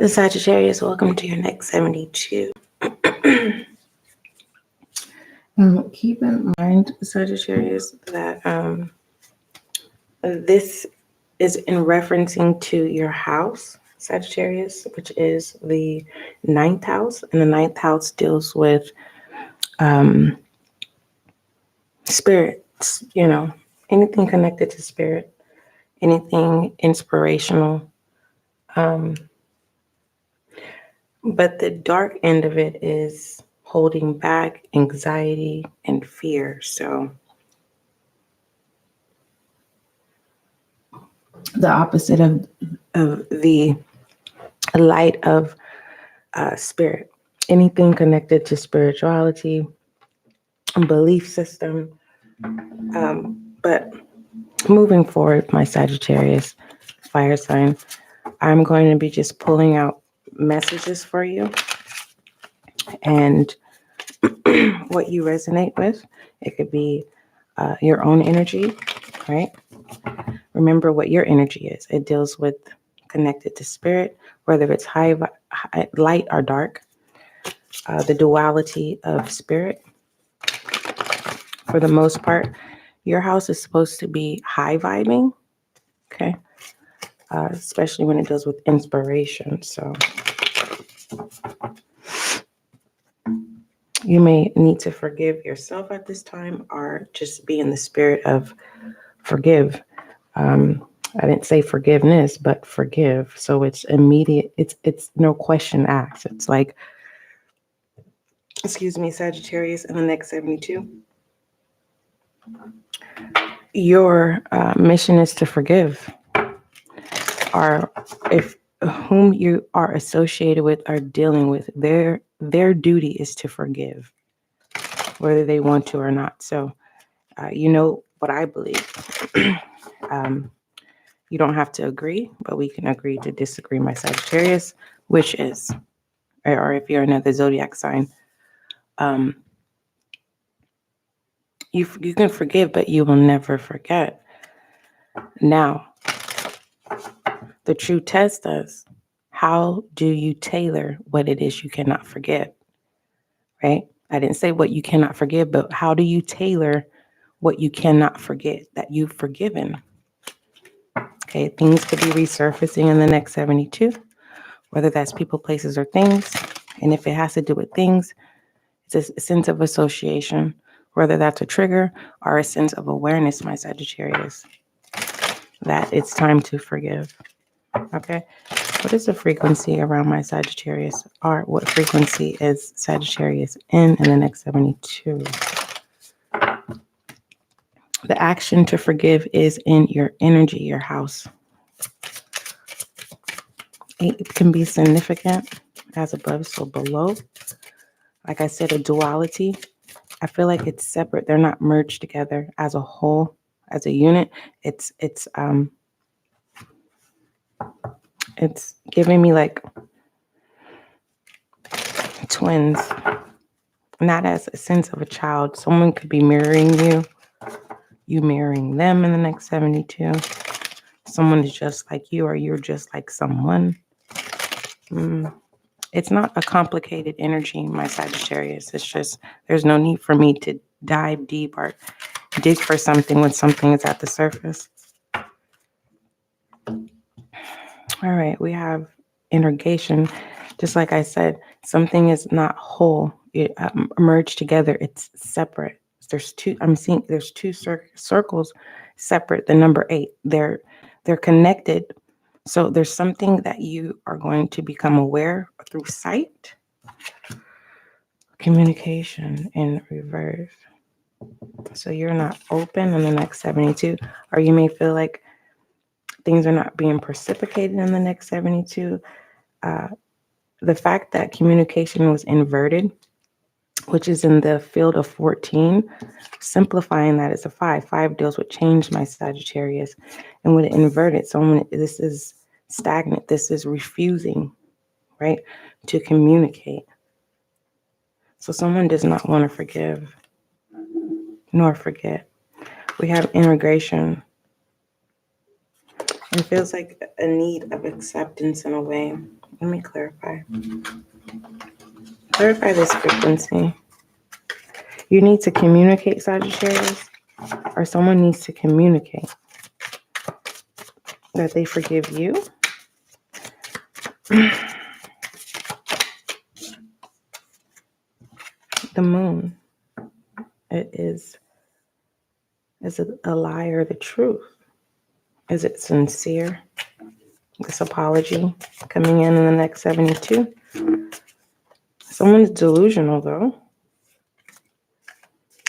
Sagittarius, welcome to your next 72. Keep in mind, Sagittarius, that this is in referencing to your house, Sagittarius, which is the 9th house. And the 9th house deals with spirits, anything connected to spirit, anything inspirational. But the dark end of it is holding back, anxiety, and fear. So the opposite of the light of spirit, anything connected to spirituality, belief system. But moving forward, my Sagittarius fire sign, I'm going to be just pulling out messages for you and what you resonate with. It could be your own energy, right? Remember what your energy is. It deals with connected to spirit, whether it's high light or dark, the duality of spirit. For the most part, your house is supposed to be high vibing, okay? Especially when it deals with inspiration. So you may need to forgive yourself at this time, or just be in the spirit of forgive. I didn't say forgiveness, but forgive. So it's immediate. It's no question asked. It's like, excuse me, Sagittarius, in the next 72. Your mission is to forgive. Or if whom you are associated with or dealing with, their duty is to forgive, whether they want to or not. So you know what I believe. You don't have to agree, but we can agree to disagree, my Sagittarius, which is, or if you're another zodiac sign, you can forgive, but you will never forget. Now, the true test is, how do you tailor what it is you cannot forget, right? I didn't say what you cannot forgive, but how do you tailor what you cannot forget that you've forgiven? Okay, things could be resurfacing in the next 72, whether that's people, places, or things. And if it has to do with things, it's a sense of association, whether that's a trigger or a sense of awareness, my Sagittarius, that it's time to forgive. Okay, what is the frequency around my Sagittarius? Or what frequency is Sagittarius in the next 72? The action to forgive is in your energy, your house. It can be significant, as above, so below. Like I said, a duality. I feel like it's separate. They're not merged together as a whole, as a unit. It's giving me like twins, not as a sense of a child. Someone could be mirroring you mirroring them in the next 72. Someone is just like you, or you're just like someone. It's not a complicated energy, my Sagittarius. It's just, there's no need for me to dive deep or dig for something when something is at the surface. All right, we have integration. Just like I said, something is not whole. It merged together. It's separate. There's two. I'm seeing there's two circles separate. The number 8. They're connected. So there's something that you are going to become aware through sight. Communication in reverse. So you're not open in the next 72, or you may feel like things are not being precipitated in the next 72. The fact that communication was inverted, which is in the field of 14, simplifying that is a 5. 5 deals with change, my Sagittarius. And when it inverted, this is stagnant. This is refusing, right, to communicate. So someone does not want to forgive nor forget. We have integration. It feels like a need of acceptance in a way. Let me clarify. Clarify this frequency. You need to communicate, Sagittarius, or someone needs to communicate that they forgive you. The moon. It is it a lie or the truth? Is it sincere? This apology coming in the next 72. Someone's delusional, though.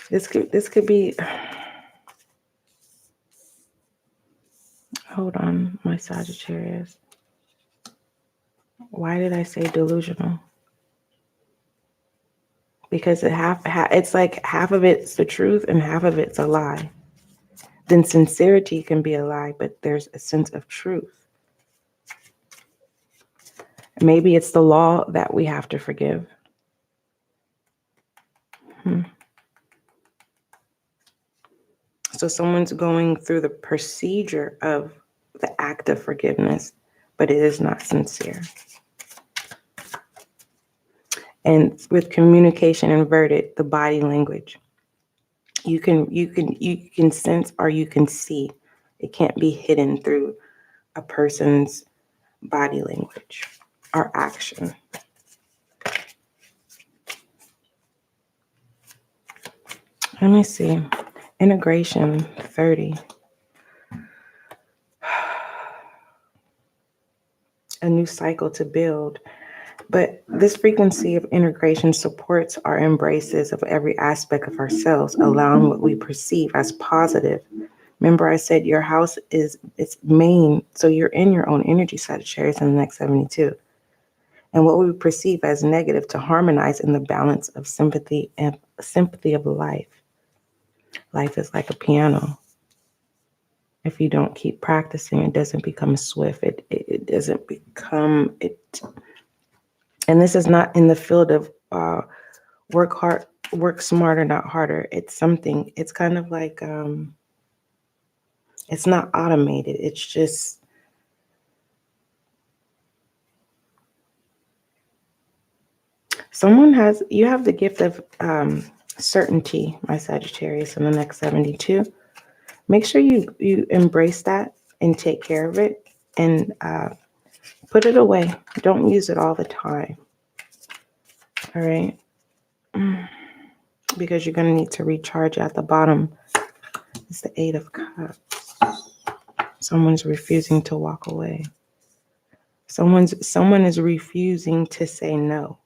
This could be. Hold on, my Sagittarius. Why did I say delusional? Because it's like half of it's the truth and half of it's a lie. Then sincerity can be a lie, but there's a sense of truth. Maybe it's the law that we have to forgive. So someone's going through the procedure of the act of forgiveness, but it is not sincere. And with communication inverted, the body language, you can sense or you can see. It can't be hidden through a person's body language or action. Let me see. Integration 30. A new cycle to build. But this frequency of integration supports our embraces of every aspect of ourselves, allowing what we perceive as positive. Remember, I said your house is its main, so you're in your own energy, Sagittarius, in the next 72. And what we perceive as negative to harmonize in the balance of sympathy and sympathy of life. Life is like a piano. If you don't keep practicing, it doesn't become swift. It doesn't become it. And this is not in the field of work hard, work smarter, not harder. It's something. It's kind of like it's not automated. It's just you have the gift of certainty, my Sagittarius, in the next 72. Make sure you embrace that and take care of it and put it away. Don't use it all the time. All right. Because you're going to need to recharge at the bottom. It's the 8 of Cups. Someone's refusing to walk away. Someone is refusing to say no.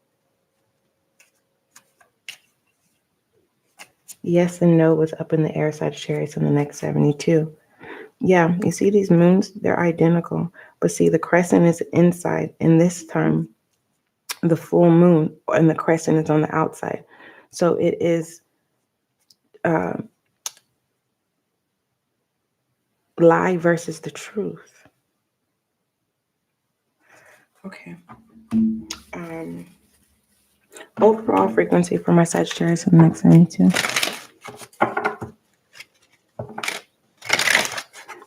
Yes and no was up in the air, Sagittarius, in the next 72. Yeah, you see these moons? They're identical. But see, the crescent is inside. And this time, the full moon and the crescent is on the outside. So it is lie versus the truth. Okay. Overall frequency for my Sagittarius in the next 72.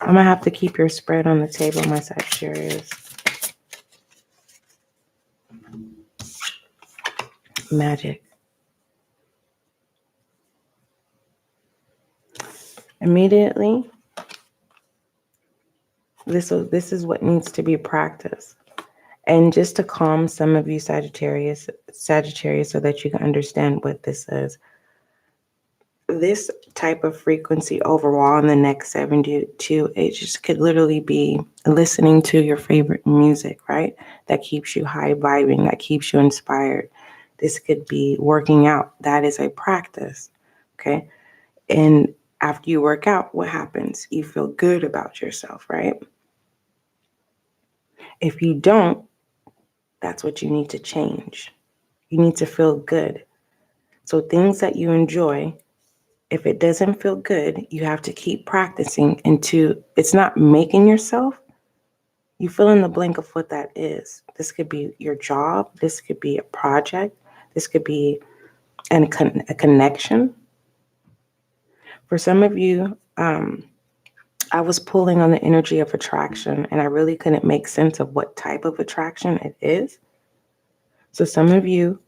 I'm going to have to keep your spread on the table, my Sagittarius. Magic. Immediately, this is what needs to be practiced. And just to calm some of you Sagittarius, so that you can understand what this is. This type of frequency overall in the next 72, it just could literally be listening to your favorite music, right? That keeps you high vibing, that keeps you inspired. This could be working out. That is a practice, okay? And after you work out, what happens? You feel good about yourself, right? If you don't, that's what you need to change. You need to feel good. So things that you enjoy, if it doesn't feel good, you have to keep practicing until it's not making yourself. You fill in the blank of what that is. This could be your job. This could be a project. This could be a connection. For some of you, I was pulling on the energy of attraction, and I really couldn't make sense of what type of attraction it is. So some of you,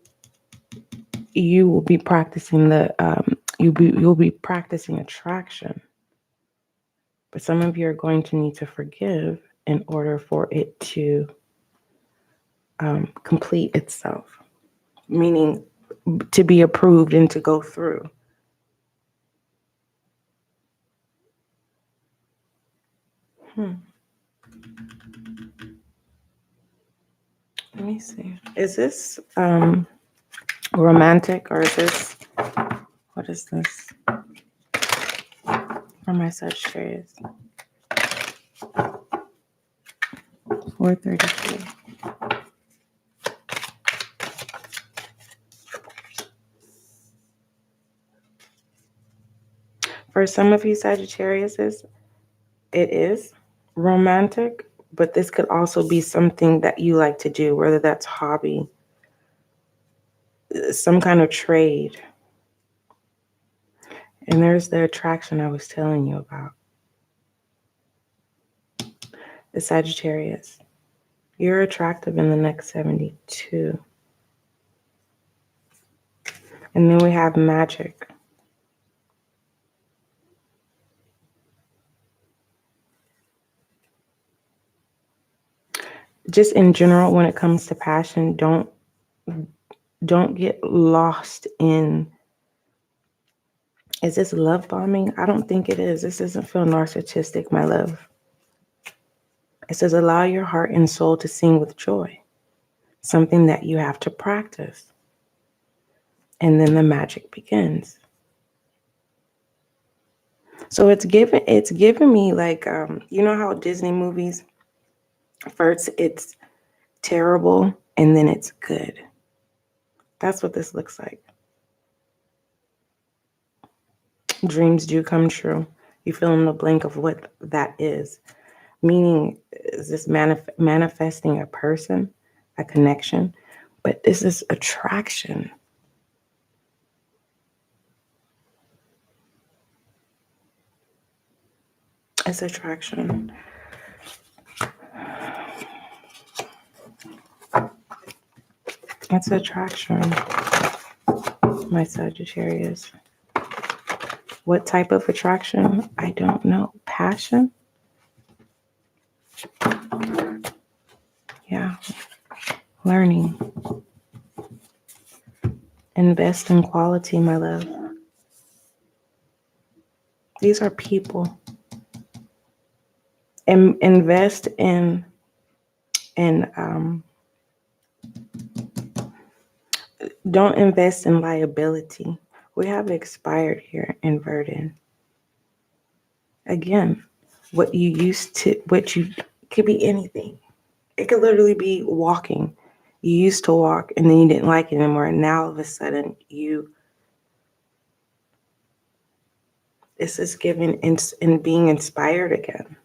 you will be practicing you'll be practicing attraction, but some of you are going to need to forgive in order for it to complete itself, meaning to be approved and to go through. Let me see. Is this romantic, or is this, what is this? For my Sagittarius. 433. For some of you Sagittariuses, it is romantic, but this could also be something that you like to do, whether that's hobby, some kind of trade. And there's the attraction I was telling you about. The Sagittarius. You're attractive in the next 72. And then we have magic. Just in general, when it comes to passion, don't get lost in, is this love bombing? I don't think it is. This doesn't feel narcissistic, my love. It says allow your heart and soul to sing with joy. Something that you have to practice. And then the magic begins. So it's given me like, you know how Disney movies, first it's terrible and then it's good. That's what this looks like. Dreams do come true. You fill in the blank of what that is. Meaning, is this manifesting a person, a connection? But this is attraction. It's attraction. It's attraction, my Sagittarius. What type of attraction? I don't know. Passion? Yeah. Learning. Invest in quality, my love. These are people. Invest in don't invest in liability. We have expired here, inverted. Again, what you could be anything. It could literally be walking. You used to walk and then you didn't like it anymore. And now all of a sudden this is giving and being inspired again.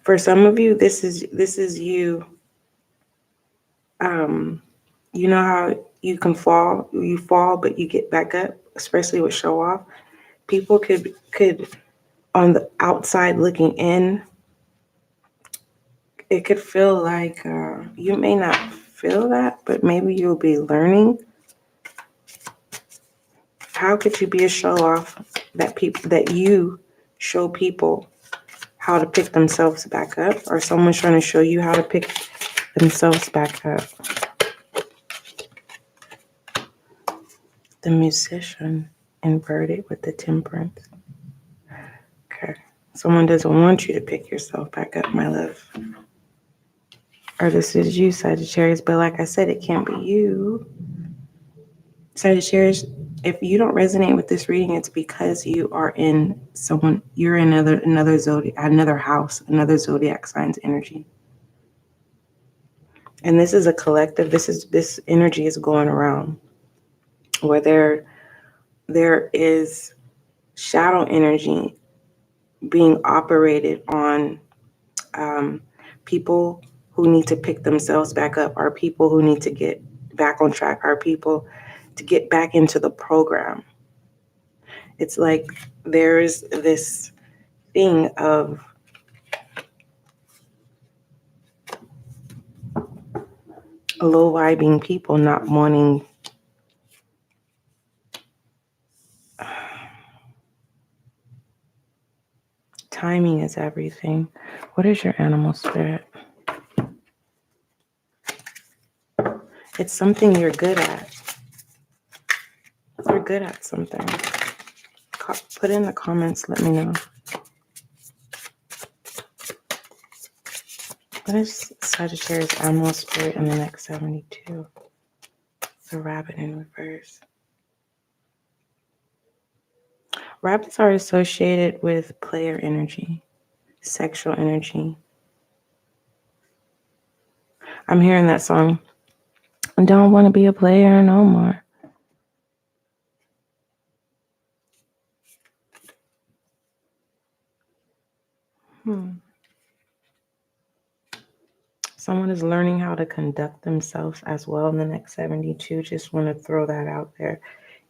For some of you, this is you. You know how you can fall, but you get back up, especially with show off. People could on the outside looking in, it could feel like you may not feel that, but maybe you'll be learning. How could you be a show off that you show people how to pick themselves back up, or someone's trying to show you how to pick themselves back up? The Musician inverted with the Temperance. Okay. Someone doesn't want you to pick yourself back up, my love. Or this is you, Sagittarius. But like I said, it can't be you. Sagittarius, if you don't resonate with this reading, it's because you're in another zodiac, another house, another zodiac sign's energy. And this is a collective, this energy is going around where there is shadow energy being operated on people who need to pick themselves back up, are people who need to get back on track, are people to get back into the program. It's like there's this thing of low vibing people not wanting timing is everything. What is your animal spirit? It's something you're good at. You're good at something. Put in the comments, let me know. What is Sagittarius animal spirit in the next 72? The rabbit in reverse. Rabbits are associated with player energy, sexual energy. I'm hearing that song. I don't want to be a player no more. Someone is learning how to conduct themselves as well in the next 72. Just want to throw that out there.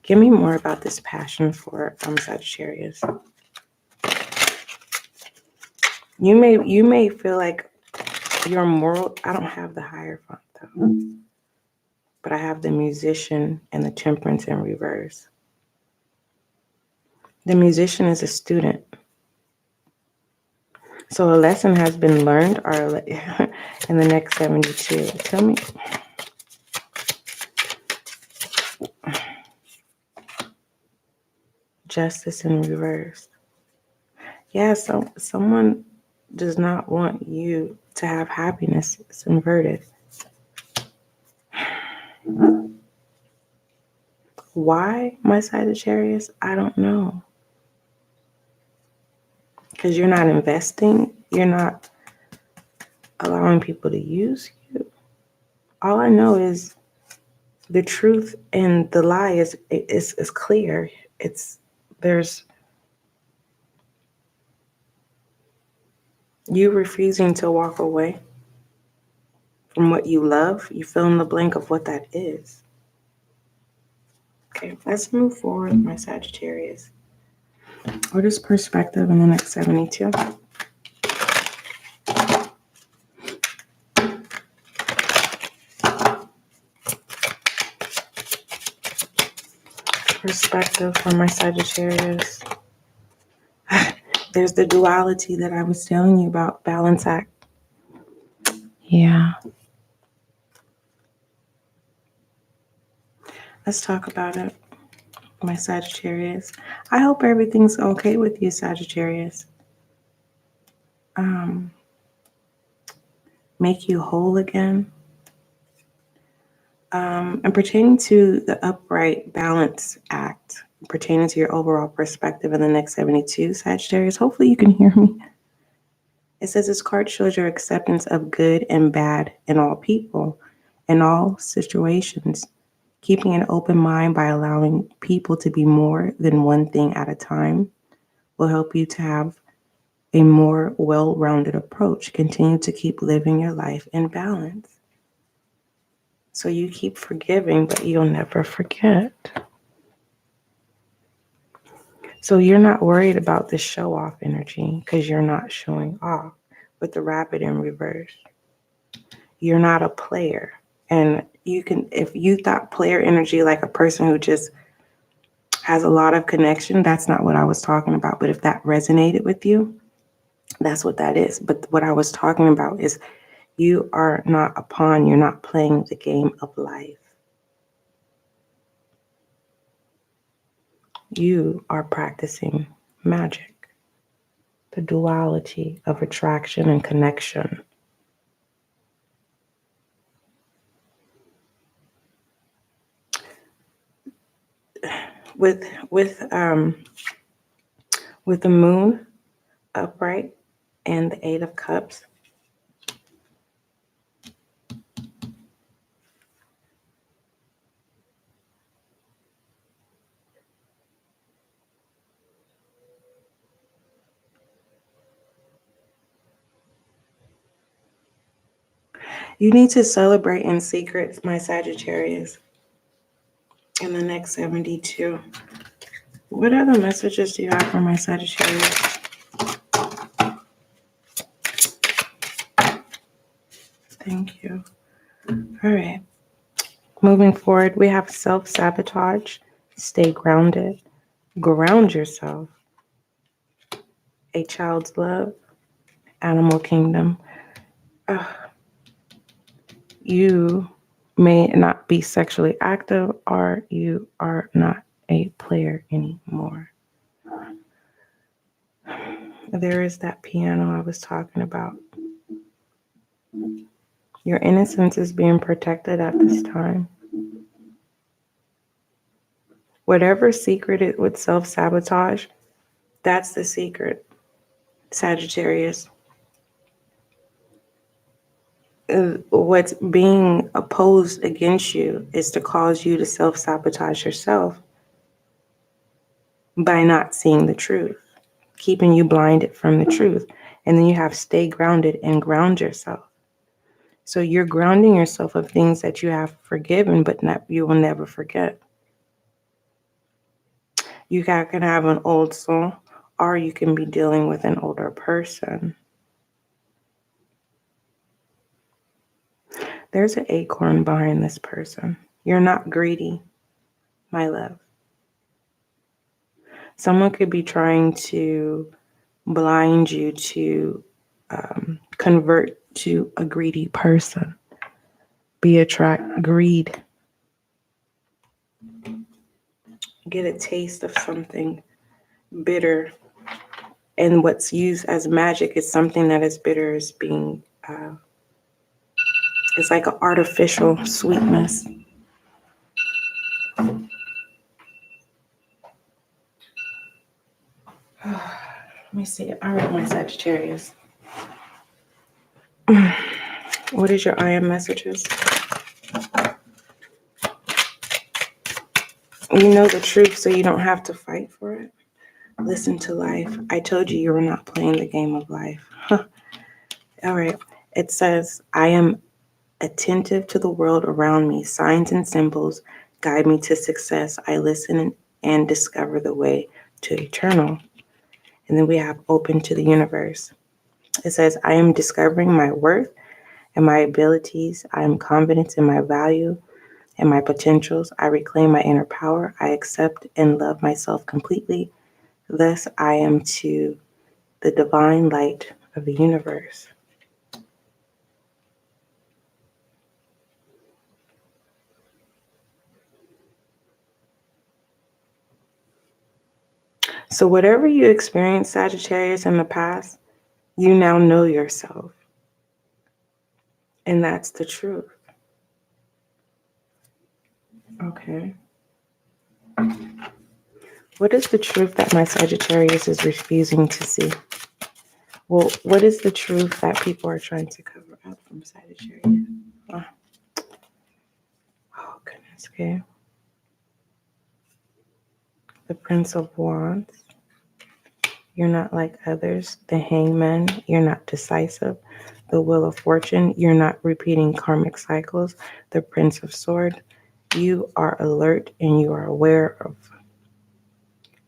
Give me more about this passion for Sagittarius. You may feel like your moral. I don't have the Hierophant though, but I have the Musician and the Temperance in reverse. The Musician is a student. So a lesson has been learned or in the next 72. Tell me. Justice in reverse. Yeah, so someone does not want you to have happiness. It's inverted. Why, my Sagittarius? I don't know. Because you're not investing. You're not allowing people to use you. All I know is the truth and the lie is clear. There's you refusing to walk away from what you love. You fill in the blank of what that is. Okay, let's move forward, my Sagittarius. What is perspective in the next 72? Perspective for my Sagittarius. There's the duality that I was telling you about, balance act. Yeah. Let's talk about it, my Sagittarius. I hope everything's okay with you, Sagittarius. Make you whole again. And pertaining to the upright balance act, pertaining to your overall perspective in the next 72, Sagittarius, hopefully you can hear me. It says this card shows your acceptance of good and bad in all people, in all situations, keeping an open mind by allowing people to be more than one thing at a time will help you to have a more well-rounded approach. Continue to keep living your life in balance. So you keep forgiving, but you'll never forget. So you're not worried about the show-off energy because you're not showing off with the rabbit in reverse. You're not a player. And you can, if you thought player energy like a person who just has a lot of connection, that's not what I was talking about. But if that resonated with you, that's what that is. But what I was talking about is you are not a pawn. You're not playing the game of life. You are practicing magic, the duality of attraction and connection. With the moon upright and the 8 of Cups, you need to celebrate in secret, my Sagittarius, in the next 72. What other messages do you have for my Sagittarius? Thank you. All right. Moving forward, we have self-sabotage. Stay grounded. Ground yourself. A child's love. Animal kingdom. You may not be sexually active, or you are not a player anymore. There is that piano I was talking about. Your innocence is being protected at this time. Whatever secret it with self-sabotage, that's the secret, Sagittarius. What's being opposed against you is to cause you to self-sabotage yourself by not seeing the truth, keeping you blinded from the truth. And then you have stay grounded and ground yourself. So you're grounding yourself of things that you have forgiven, but you will never forget. You can have an old soul, or you can be dealing with an older person. There's an acorn behind this person. You're not greedy, my love. Someone could be trying to blind you to convert to a greedy person. Greed. Get a taste of something bitter. And what's used as magic is something that is bitter as being, it's like an artificial sweetness. Let me see. All right, my Sagittarius. What is your I am messages? You know the truth, so you don't have to fight for it. Listen to life. I told you were not playing the game of life. All right. It says, I am attentive to the world around me. Signs and symbols guide me to success. I listen and discover the way to eternal. And then we have open to the universe. It says, I am discovering my worth and my abilities. I am confident in my value and my potentials. I reclaim my inner power. I accept and love myself completely. Thus, I am to the divine light of the universe. So whatever you experienced, Sagittarius, in the past, you now know yourself. And that's the truth. Okay. What is the truth that my Sagittarius is refusing to see? Well, what is the truth that people are trying to cover up from Sagittarius? Oh goodness, okay. The Prince of Wands. You're not like others. The Hangman. You're not decisive. The Wheel of Fortune. You're not repeating karmic cycles. The Prince of Swords. You are alert and you are aware of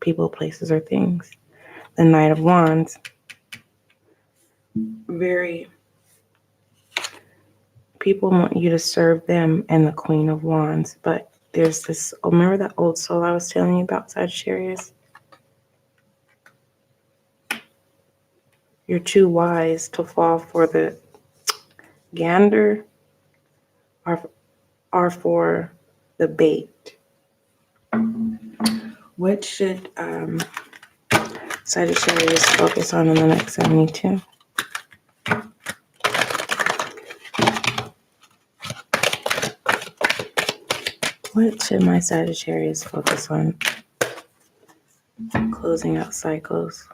people, places, or things. The Knight of Wands. People want you to serve them, and the Queen of Wands. But there's this, remember that old soul I was telling you about, Sagittarius? You're too wise to fall for the gander or for the bait. What should Sagittarius focus on in the next 72? What should my Sagittarius focus on? Closing out cycles.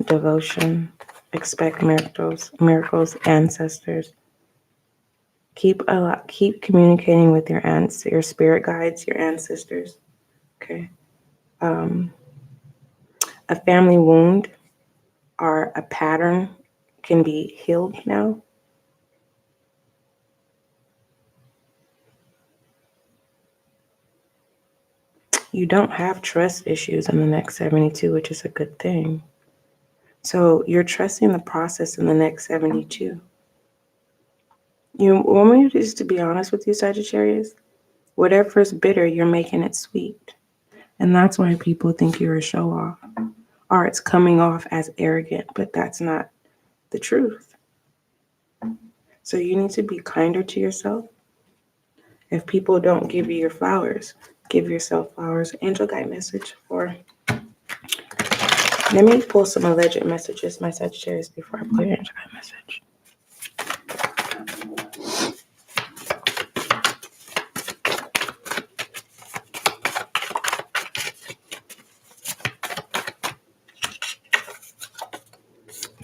Devotion. Expect miracles, ancestors. Keep communicating with your spirit guides, your ancestors. Okay. A family wound or a pattern can be healed now. You don't have trust issues in the next 72, which is a good thing. So you're trusting the process in the next 72. You want me just to be honest with you, Sagittarius? Whatever's bitter, you're making it sweet. And that's why people think you're a show-off. Or it's coming off as arrogant, but that's not the truth. So you need to be kinder to yourself. If people don't give you your flowers, give yourself flowers. Angel guide message for... Let me pull some alleged messages, my Sagittarius, before I pull your angel guide message.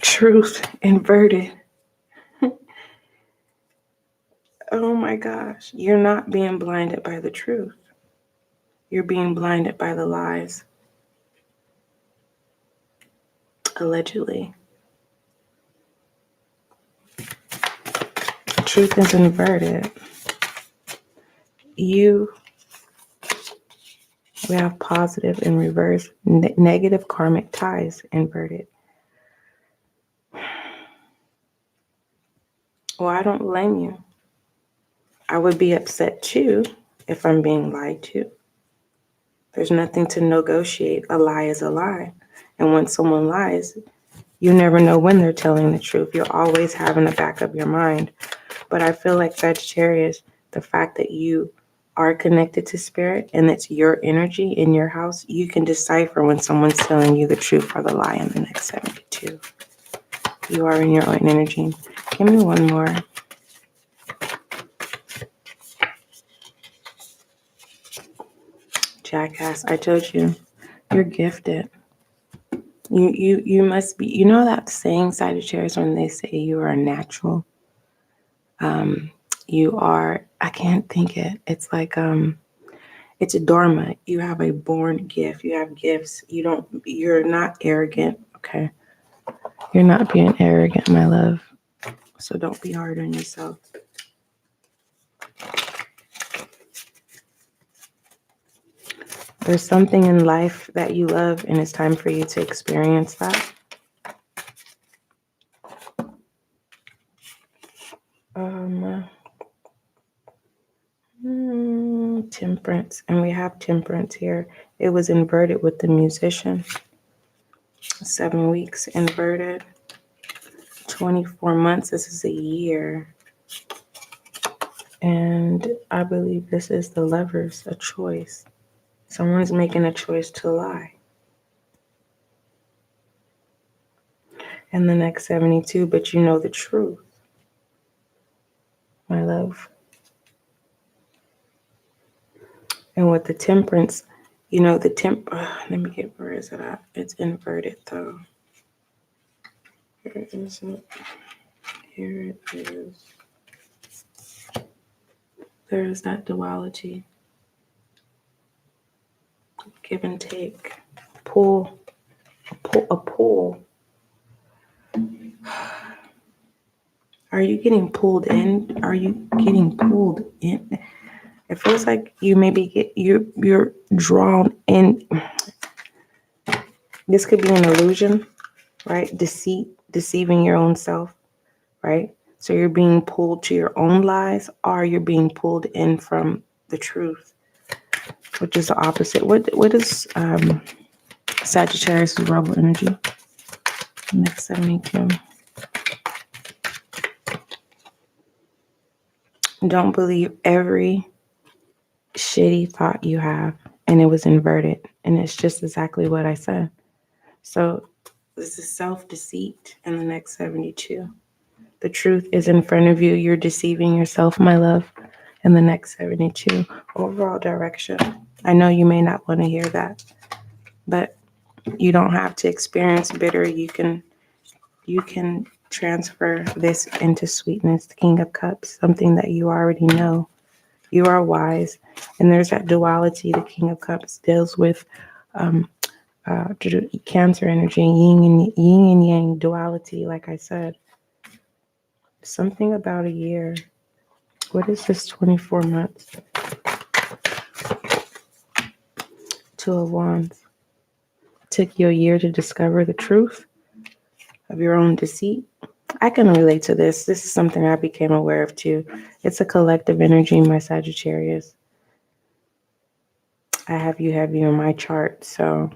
Truth inverted. Oh my gosh. You're not being blinded by the truth. You're being blinded by the lies. Allegedly. Truth is inverted. We have positive and reverse negative karmic ties inverted. Well, I don't blame you. I would be upset too if I'm being lied to. There's nothing to negotiate. A lie is a lie. And when someone lies, you never know when they're telling the truth. You're always having the back of your mind. But I feel like Sagittarius, the fact that you are connected to spirit and it's your energy in your house, you can decipher when someone's telling you the truth or the lie in the next 72. You are in your own energy. Give me one more. Jackass, I told you, you're gifted. You must be, you know that saying, Sagittarius, when they say you are a natural? You are, I can't think it. It's like, it's a dharma. You have a born gift. You have gifts. You're not arrogant, okay? You're not being arrogant, my love. So don't be hard on yourself. There's something in life that you love, and it's time for you to experience that. Temperance, and we have temperance here. It was inverted with the musician. 7 weeks inverted. 24 months. This is a year. And I believe this is the Lovers, a choice. Someone's making a choice to lie. And the next 72, but you know the truth, my love. And with the temperance, you know the let me get, where is it at? It's inverted though. Where is it? Here it is. There's that duality. Give and take. Pull. A pull. Are you getting pulled in? Are you getting pulled in? It feels like you maybe you're drawn in. This could be an illusion, right? Deceiving your own self, right? So you're being pulled to your own lies, or you're being pulled in from the truth, which is the opposite. What is Sagittarius' rebel energy? Next 72. Don't believe every shitty thought you have, and it was inverted, and it's just exactly what I said. So this is self-deceit in the next 72. The truth is in front of you. You're deceiving yourself, my love, in the next 72. Overall direction. I know you may not want to hear that, but you don't have to experience bitter. You can transfer this into sweetness, the King of Cups, something that you already know. You are wise. And there's that duality. The King of Cups deals with Cancer energy, yin and yang duality, like I said. Something about a year. What is this 24 months? Two of Wands. Took you a year to discover the truth of your own deceit. I can relate to this. This is something I became aware of too. It's a collective energy, my Sagittarius. I have you heavy on my chart, so...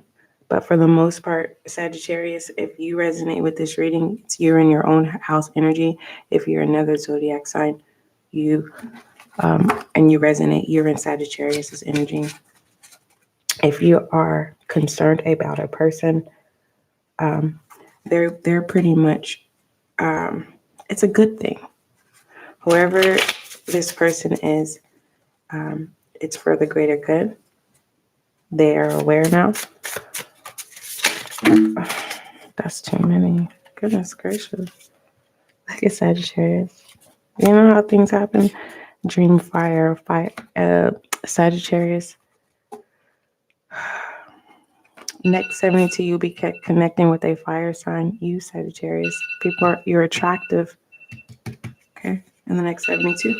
But for the most part, Sagittarius, if you resonate with this reading, you're in your own house energy. If you're another zodiac sign, and you resonate, you're in Sagittarius's energy. If you are concerned about a person, they're pretty much, it's a good thing. Whoever this person is, it's for the greater good. They are aware now. That's too many. Goodness gracious. Look at Sagittarius. You know how things happen? Dream fire, Sagittarius. Next 72, you'll be connecting with a fire sign. You, Sagittarius. You're attractive. Okay. In the next 72.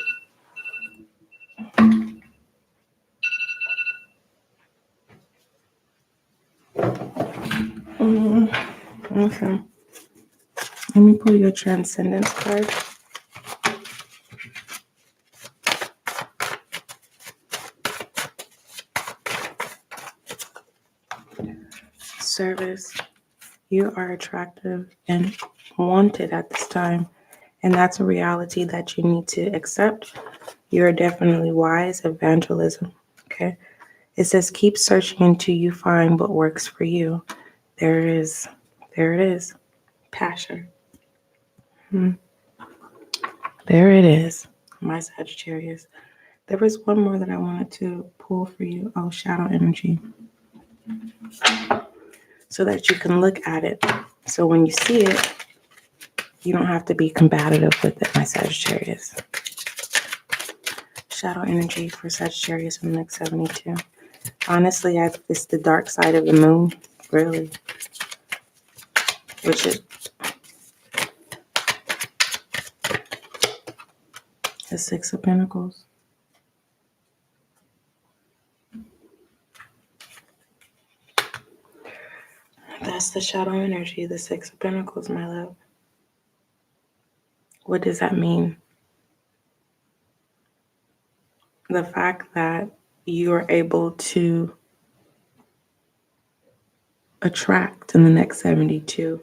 Okay. Let me pull your transcendence card. Service. You are attractive and wanted at this time. And that's a reality that you need to accept. You're definitely wise. Evangelism. Okay. It says, keep searching until you find what works for you. There it is. Passion. There it is. My Sagittarius. There was one more that I wanted to pull for you. Oh, shadow energy. So that you can look at it. So when you see it, you don't have to be combative with it, my Sagittarius. Shadow energy for Sagittarius in the next 72. Honestly, it's the dark side of the moon, really. Which is the Six of Pentacles. That's the shadow energy, the Six of Pentacles, my love. What does that mean? The fact that you are able to attract in the next 72.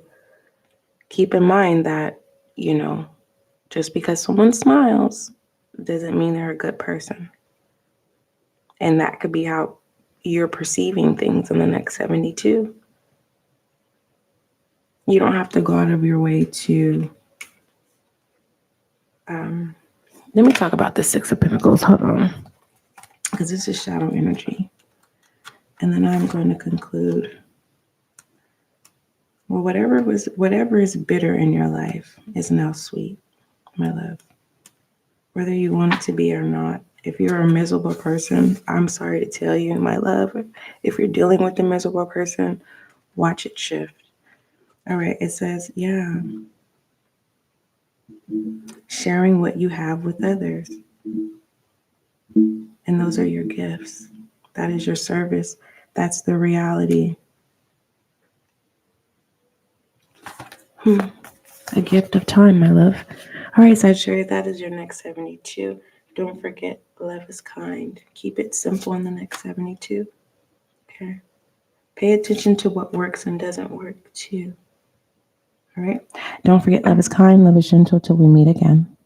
Keep in mind that, just because someone smiles doesn't mean they're a good person. And that could be how you're perceiving things in the next 72. You don't have to go out of your way to... let me talk about the Six of Pentacles. Hold on. Because this is shadow energy. And then I'm going to conclude. Well, whatever is bitter in your life is now sweet, my love. Whether you want it to be or not. If you're a miserable person, I'm sorry to tell you, my love, if you're dealing with a miserable person, watch it shift. All right, it says, sharing what you have with others. And those are your gifts. That is your service. That's the reality. A gift of time, my love. All right, Sagittarius, that is your next 72. Don't forget, love is kind. Keep it simple in the next 72. Okay. Pay attention to what works and doesn't work too. All right. Don't forget, love is kind, love is gentle till we meet again.